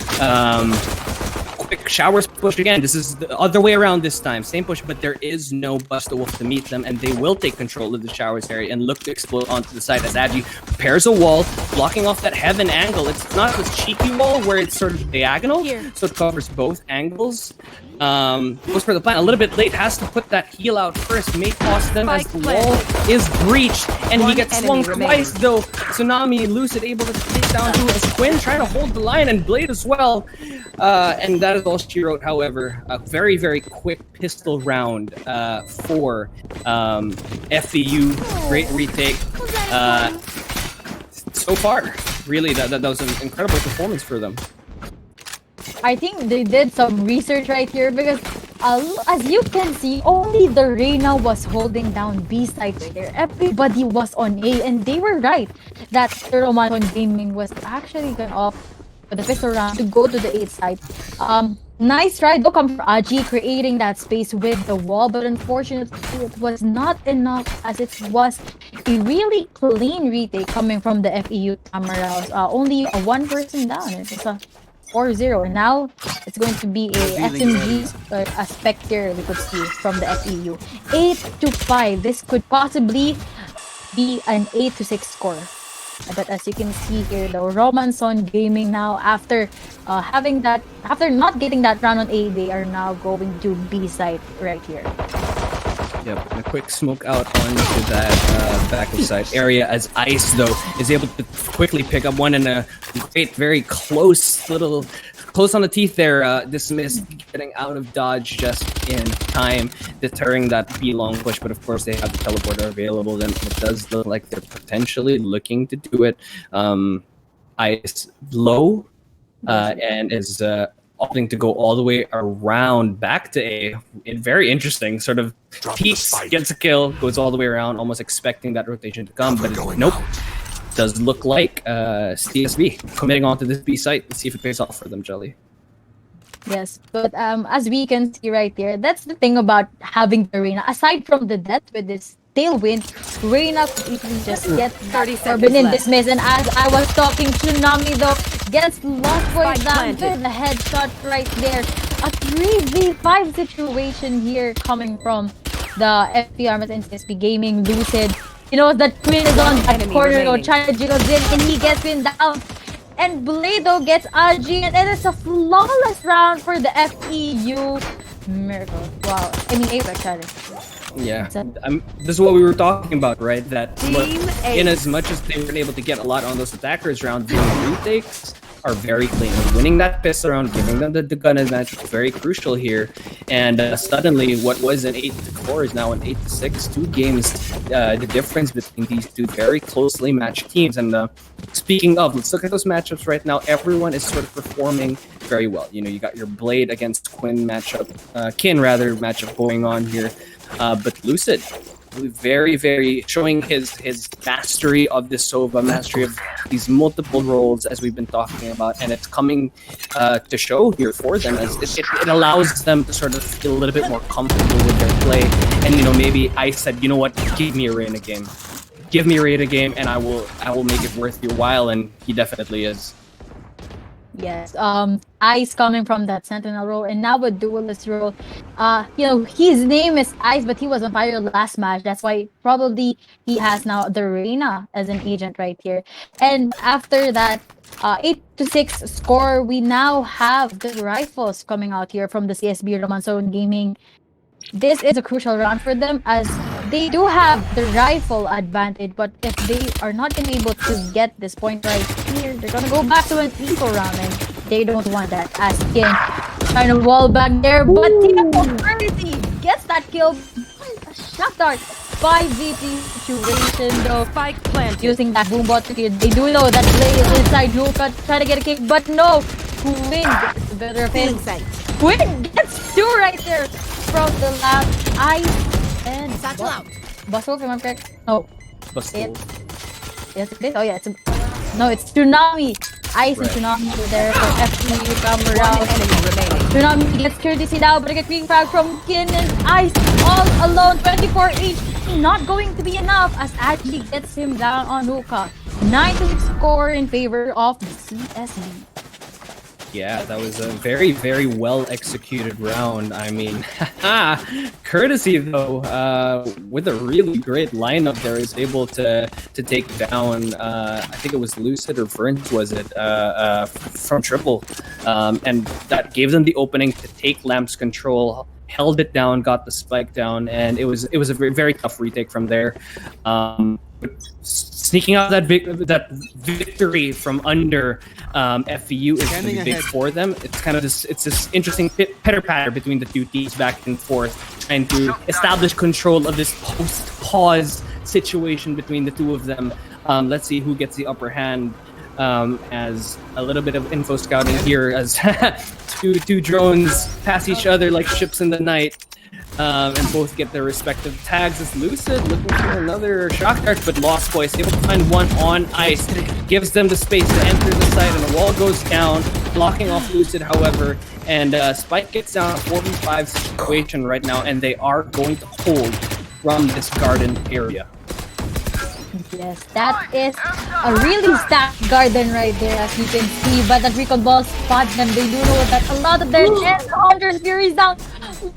Quick showers push again. This is the other way around this time. Same push, but there is no Busta Wolf to meet them, and they will take control of the showers area and look to explode onto the side as Agi prepares a wall, blocking off that heaven angle. It's not this cheeky wall where it's sort of diagonal, so it covers both angles. Goes for the plan. A little bit late, has to put that heal out first. May cost them as the wall is breached, and he gets swung twice though. Tsunami, Lucid able to take down to as Quinn trying to hold the line, and Blade as well. And that is all she wrote. However, a very, very quick pistol round for FEU. Great retake. So far, really, that was an incredible performance for them. I think they did some research right here because as you can see, only the Reyna was holding down B side right there. Everybody was on A, and they were right that the Romanton Gaming was actually gone off for the pistol round to go to the 8 side. Nice try though come from Aji creating that space with the wall, but unfortunately it was not enough as it was a really clean retake coming from the FEU cameras. Only a 1 person down. It was a 4-0, and now it's going to be a SMG aspect here we could see from the FEU. 8-5. This could possibly be an 8-6 score. But as you can see here, the Romanson Gaming now after not getting that round on A, they are now going to B side right here. Yep, and a quick smoke out onto that back of side area as Ice, though, is able to quickly pick up one in a great, very close on the teeth there. Dismissed, getting out of dodge just in time, deterring that B long push. But of course, they have the teleporter available. Then it does look like they're potentially looking to do it. Ice low and is opting to go all the way around back to A. Very interesting, sort of peaks, gets a kill, goes all the way around, almost expecting that rotation to come, but nope. Does look like CSB committing onto this B site. Let's see if it pays off for them, Jelly. Yes, but as we can see right there, that's the thing about having the Reyna. Aside from the death with this tailwind, Reyna could easily just get 30 seconds in dismiss. And as I was talking, Tsunami though gets lost for that with the headshot right there. A 3v5 situation here coming from the FP Armas and CSP Gaming. Lucid, you know, that Quinn is on that corner, though, trying to jiggle in, and he gets pinned down. And Blado gets Aji, and it is a flawless round for the FEU. Miracle. Wow. I mean, Apex, rather. Yeah, this is what we were talking about, right? That in as much as they weren't able to get a lot on those attackers round, the retakes are very clean. Winning that pistol round, giving them the gun advantage is very crucial here. And suddenly, what was an 8-4 is now an 8-6. 2 games, the difference between these two very closely matched teams. And speaking of, let's look at those matchups right now. Everyone is sort of performing very well. You know, you got your Blade against Quinn matchup, Kin rather matchup going on here. But Lucid, very, very showing his mastery of this Sova, mastery of these multiple roles as we've been talking about, and it's coming to show here for them as it allows them to sort of feel a little bit more comfortable with their play. And you know, maybe I said, you know what, give me a Reyna game, and I will make it worth your while, and he definitely is. Yes, Ice coming from that Sentinel role and now a duelist role. You know, his name is Ice, but he was on fire last match. That's why probably he has now the Reyna as an agent right here. And after that 8-6 score, we now have the rifles coming out here from the CSB Romanson Gaming. This is a crucial round for them as they do have the rifle advantage, but if they are not gonna be able to get this point right here, they're gonna go back to an equal round, and they don't want that. As King trying to wall back there, but Tiago Crazy gets that kill. A shot dart 5v3 situation though. Spike planted. Using that boombot to kill. They do know that Play is inside Luka trying to get a kick, but no. Quinn gets the better of it. Quinn gets 2 right there from the last Ice and Satchel out. Bustle, if I'm correct. No. Bustle. Yes, it is. Oh yeah, it's Tsunami Ice and Right. Tsunami were there for FPU come One around. enemy remaining. Tsunami gets courtesy now, but a quick frag from Kin and Ice all alone. 24 HP, not going to be enough as Agi gets him down on Hookah. 9-6 score in favor of the CSB. Yeah, that was a very, very well executed round. I mean, courtesy though, with a really great lineup there, is able to take down. I think it was Lucid or Verns, was it, from triple, and that gave them the opening to take Lamp's control. Held it down, got the spike down, and it was a very, very tough retake from there. Sneaking out that victory from under FEU is going to be big for them. It's kind of this interesting pitter patter between the two teams back and forth, trying to establish control of this post-pause situation between the two of them. Let's see who gets the upper hand. As a little bit of info scouting here, as two drones pass each other like ships in the night. And both get their respective tags. As Lucid looking for another shock dart, but Lost Boy is able to find one on ice. Gives them the space to enter the site, and the wall goes down, blocking off Lucid, however. And Spike gets down a 4v5 situation right now, and they are going to hold from this garden area. Yes, that is a really stacked garden right there, as you can see. But that Recon Ball spot them. They do know that a lot of their Hunter's Fury is down.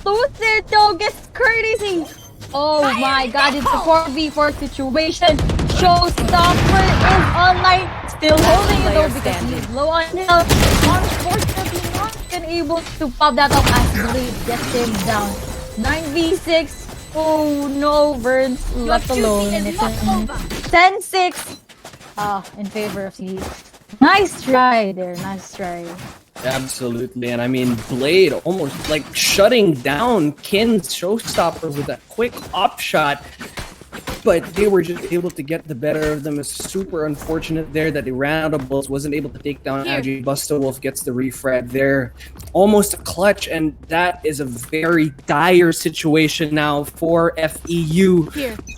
Lucid though gets courtesy. Oh my god, it's a 4v4 situation. Showstopper is online. Still holding it though because he's low on health. Unfortunately not been able to pop that up as Blade gets him down. 9v6. Oh no, Verns left alone. It's a 10-6 in favor of C. Nice try there, nice try. Absolutely, and I mean, Blade almost like shutting down Kin's Showstopper with a quick op shot, but they were just able to get the better of them. It's super unfortunate there that they ran out of bullets, wasn't able to take down Agi. Busta Wolf gets the refrag there. Almost a clutch, and that is a very dire situation now for FEU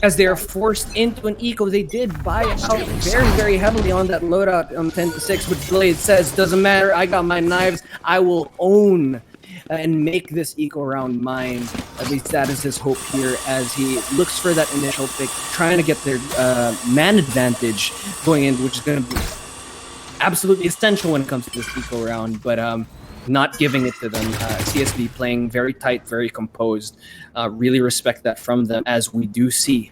as they are forced into an eco. They did buy out very, very heavily on that loadout 10-6, but Blade says, doesn't matter, I got my knives, I will own and make this eco round mine. At least that is his hope here as he looks for that initial pick, trying to get their man advantage going in, which is going to be absolutely essential when it comes to this eco round, but not giving it to them. CSB playing very tight, very composed. Really respect that from them, as we do see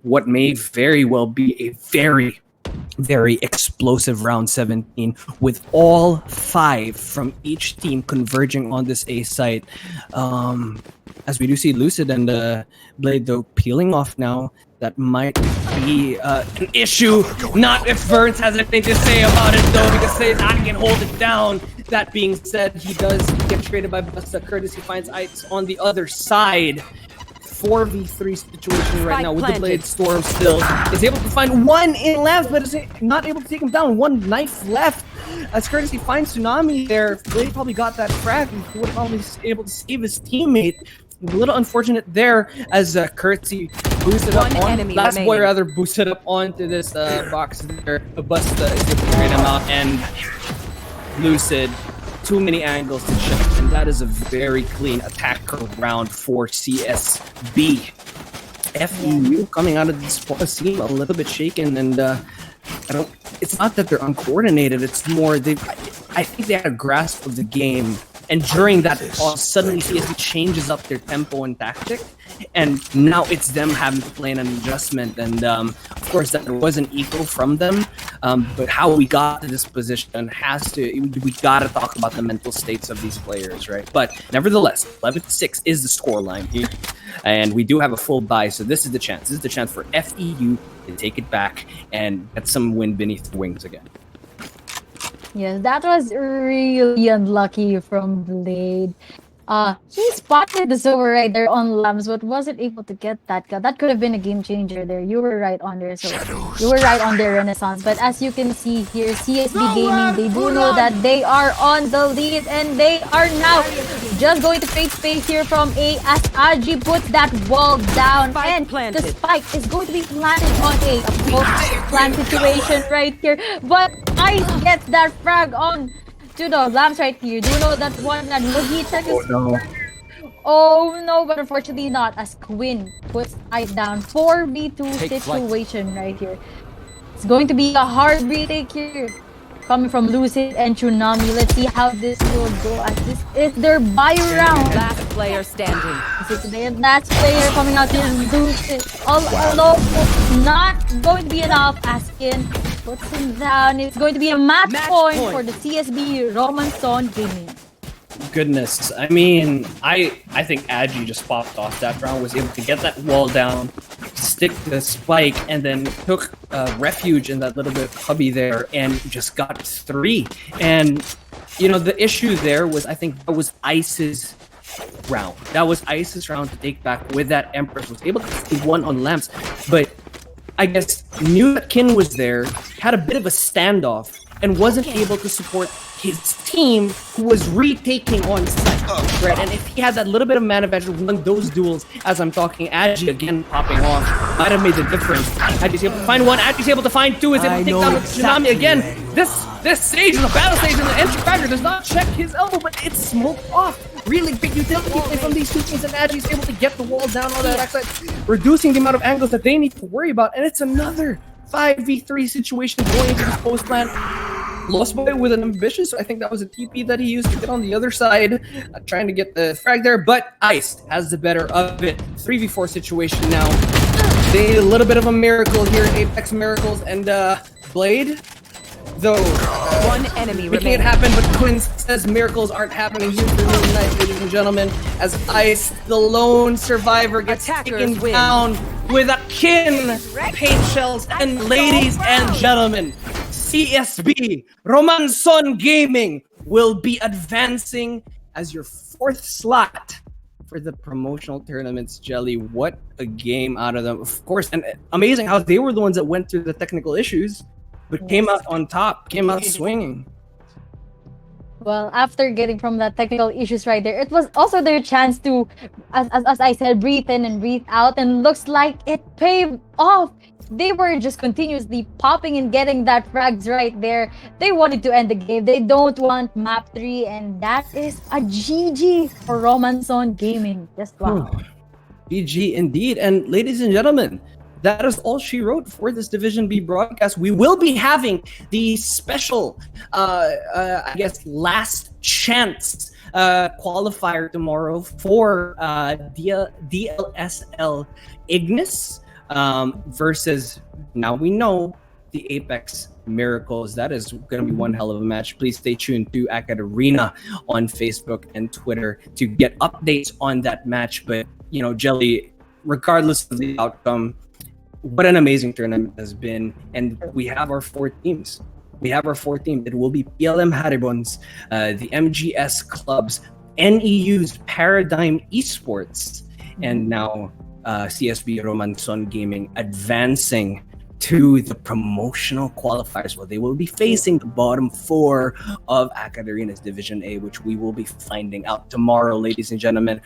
what may very well be a very, very explosive round 17 with all 5 from each team converging on this A site. As we do see Lucid and Blade though peeling off now. That might be an issue. Not if Verns has anything to say about it though, because says I can hold it down. That being said, he does get traded by Busta. Courtesy finds Ice on the other side. 4v3 situation right now with the Blade Storm still. Is able to find one in left, but is not able to take him down. One knife left. As Courtesy finds Tsunami there, Blade probably got that frag and would probably able to save his teammate. A little unfortunate there as Courtesy boosted up on Last Boy rather boosted up onto this box there. Busta is able to trade him out, and Lucid, too many angles to check, and that is a very clean attacker round for CSB. FEU coming out of this scene a little bit shaken, and it's not that they're uncoordinated, it's more I think they had a grasp of the game. And during that pause, suddenly CSB changes up their tempo and tactic, and now it's them having to play an adjustment. And of course, that wasn't equal from them. But how we got to this position we got to talk about the mental states of these players, right? But nevertheless, 11-6 is the scoreline here, and we do have a full buy. So this is the chance. This is the chance for FEU to take it back and get some wind beneath the wings again. Yes, that was really unlucky from Blade. He spotted the silver right there on Lambs, but wasn't able to get that kill. That could have been a game changer there. You were right on there, so you were right on their Renaissance. But as you can see here, CSB Gaming, they do know that they are on the lead, and they are now just going to fade space here from A as Aji puts that wall down, Spike and planted. the spike is going to be planted on A. A post-plant situation right here, but Ice gets that frag on to the Lambs right here. Do you know that one that Logitech is? no. Oh no, but unfortunately not, as Quinn puts Ice down. 4v2 situation right here. It's going to be a hard retake here. Coming from Lucid and Tsunami. Let's see how this will go, as this is their bio round. Last player standing. This is their last player coming out here. Lucid all alone. Not going to be enough, as Kin puts him down. It's going to be a match point for the CSB Roman Son Gaming. Goodness, I mean, I think Agi just popped off that round, was able to get that wall down, stick the spike, and then took refuge in that little bit of cubby there, and just got 3. And you know, the issue there was, I think that was Ice's round. That was Ice's round to take back with that Empress. Was able to see 1 on Lamps, but I guess knew that Kin was there, had a bit of a standoff, and wasn't able to support his team, who was retaking on site, right? And if he had that little bit of man advantage, won those duels, as I'm talking, Agi again popping off, might have made the difference. Agi's able to find 1, Agi's able to find 2, is able to take down the Tsunami again. This stage is a battle stage, and the entry factor does not check his elbow, but it's smoked off. Really big utility play from these two teams, and Agi's able to get the wall down on that backside, reducing the amount of angles that they need to worry about, and it's another 5v3 situation going into this post plan. Lost Boy with an ambitious, I think that was a TP that he used to get on the other side, trying to get the frag there, but Ice has the better of it. 3v4 situation now. They need a little bit of a miracle here, Apex Miracles, and Blade, though, One enemy making it remaining. happen, but Quinn says miracles aren't happening here for really nice, ladies and gentlemen, as Ice, the lone survivor, gets Attackers taken win. down with a Kin paint shells, and ladies and gentlemen, CSB Roman Son Gaming will be advancing as your 4th slot for the promotional tournaments. Jelly, what a game out of them, of course, and amazing how they were the ones that went through the technical issues, but came out on top, came out swinging. Well, after getting from that technical issues right there, it was also their chance to, as I said, breathe in and breathe out, and looks like it paid off. They were just continuously popping and getting that frags right there. They wanted to end the game. They don't want map 3, and that is a GG for Roman Son Gaming. Just wow. GG indeed. And ladies and gentlemen, that is all she wrote for this Division B broadcast. We will be having the special, I guess, last chance qualifier tomorrow for DLSL Ignis versus, now we know, the Apex Miracles. That is going to be one hell of a match. Please stay tuned to AcadArena on Facebook and Twitter to get updates on that match. But, you know, Jelly, regardless of the outcome, what an amazing tournament has been. And we have our 4 teams. It will be PLM Haribons, the MGS clubs, NEU's Paradigm Esports, and now CSB Roman Son Gaming advancing to the promotional qualifiers. Well, they will be facing the bottom 4 of AcadArena's Division A, which we will be finding out tomorrow, ladies and gentlemen.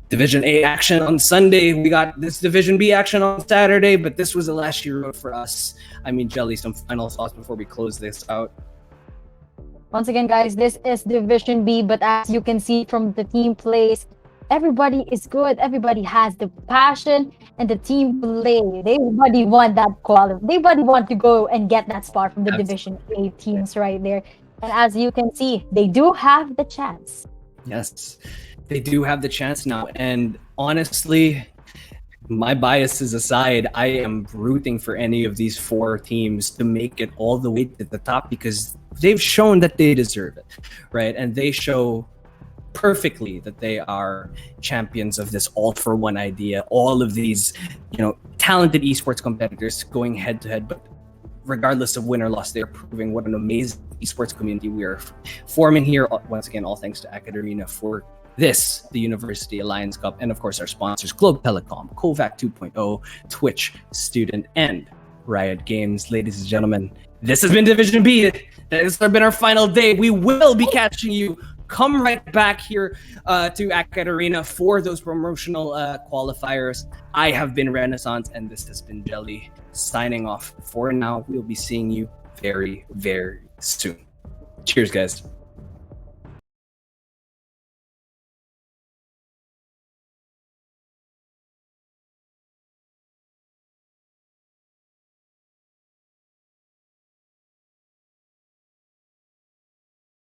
Division A action on Sunday. We got this Division B action on Saturday, but this was the last year road for us. I mean, Jelly, some final thoughts before we close this out. Once again, guys, this is Division B, but as you can see from the team plays, everybody is good. Everybody has the passion and the team play. Everybody want that quality. Everybody want to go and get that spot from the Division A teams right there. And as you can see, they do have the chance. Yes, they do have the chance now. And honestly, my biases aside, I am rooting for any of these 4 teams to make it all the way to the top, because they've shown that they deserve it, right? And they show perfectly that they are champions of this all-for-one idea. All of these, you know, talented esports competitors going head-to-head, but regardless of win or loss, they're proving what an amazing esports community we are forming here. Once again, all thanks to AcadArena for this, the University Alliance Cup, and of course our sponsors, Globe Telecom, Kovac 2.0, Twitch, Student, and Riot Games. Ladies and gentlemen, this has been Division B. This has been our final day. We will be catching you. Come right back here to AcadArena for those promotional qualifiers. I have been Renaissance, and this has been Jelly, signing off for now. We'll be seeing you very, very soon. Cheers, guys.